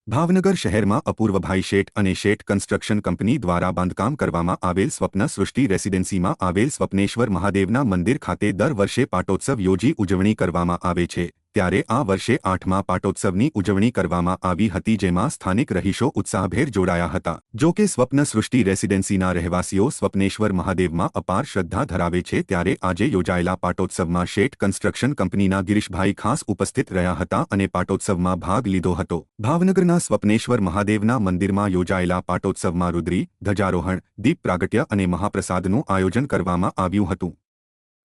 ભાવનગર શહેરમાં અપૂર્વભાઈ શેઠ અને શેઠ construction company દ્વારા બાંધકામ કરવામાં આવેલ સ્વપ્ન સૃષ્ટિ રેસિડેન્સીમાં આવેલ સ્વપ્નેશ્વર મહાદેવના મંદિર ખાતે દર વર્ષે પાટોત્સવ યોજી ઉજવણી કરવામાં આવે છે। ત્યારે આ વર્ષે 8મા પાટોત્સવની ઉજવણી કરવામાં આવી હતી, જેમાં સ્થાનિક રહીશો ઉત્સાહભેર જોડાયા હતા। જો કે સ્વપ્ન સૃષ્ટિ રેસિડેન્સીના રહેવાસીઓ સ્વપ્નેશ્વર મહાદેવમાં અપાર શ્રદ્ધા ધરાવે છે, ત્યારે આજે યોજાયેલા પાટોત્સવમાં શેઠ કન્સ્ટ્રક્શન કંપનીના ગિરીશભાઈ ખાસ ઉપસ્થિત રહ્યા હતા અને પાટોત્સવમાં ભાગ લીધો હતો। ભાવનગરના સ્વપ્નેશ્વર મહાદેવના મંદિરમાં યોજાયેલા પાટોત્સવમાં રુદ્રી, ધ્વજારોહણ, દીપ પ્રાગટ્ય અને મહાપ્રસાદનું આયોજન કરવામાં આવ્યું હતું।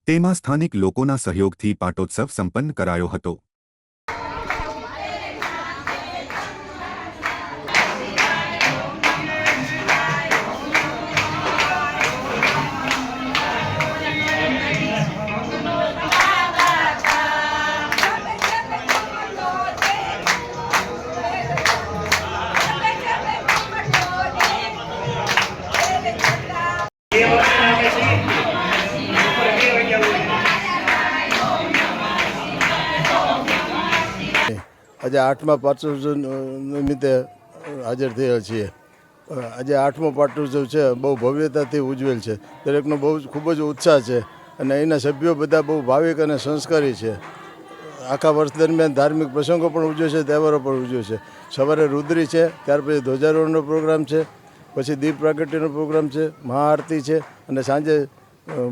તેમાં સ્થાનિક લોકોના સહયોગથી પાટોત્સવ સંપન્ન કરાયો હતો। આજે 8મા પાટોત્સવ નિમિત્તે હાજર થયેલ છીએ। આજે 8મો પાટોત્સવ છે, બહુ ભવ્યતાથી ઉજવેલ છે। દરેકનો બહુ ખૂબ જ ઉત્સાહ છે અને અહીંના સભ્યો બધા બહુ ભાવિક અને સંસ્કારી છે। આખા વર્ષ દરમિયાન ધાર્મિક પ્રસંગો પણ ઉજવે છે, તહેવારો પણ ઉજવે છે। સવારે રુદ્રી છે, ત્યાર પછી ધ્વજારોહણનો પ્રોગ્રામ છે, પછી દીપ પ્રાગટ્યનો પ્રોગ્રામ છે, મહાઆરતી છે અને સાંજે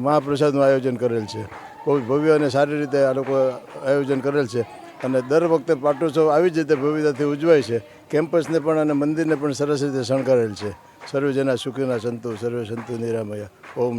મહાપ્રસાદનું આયોજન કરેલ છે। બહુ ભવ્ય અને સારી રીતે આ લોકો આયોજન કરેલ છે અને દર વખતે પાટોત્સવ આવી જ રીતે ભવ્યતાથી ઉજવાય છે। કેમ્પસને પણ અને મંદિરને પણ સરસ રીતે શણગારેલ છે। સર્વે જના સુખીના સંતુ, સર્વે સંતુ નિરામયા। ઓમ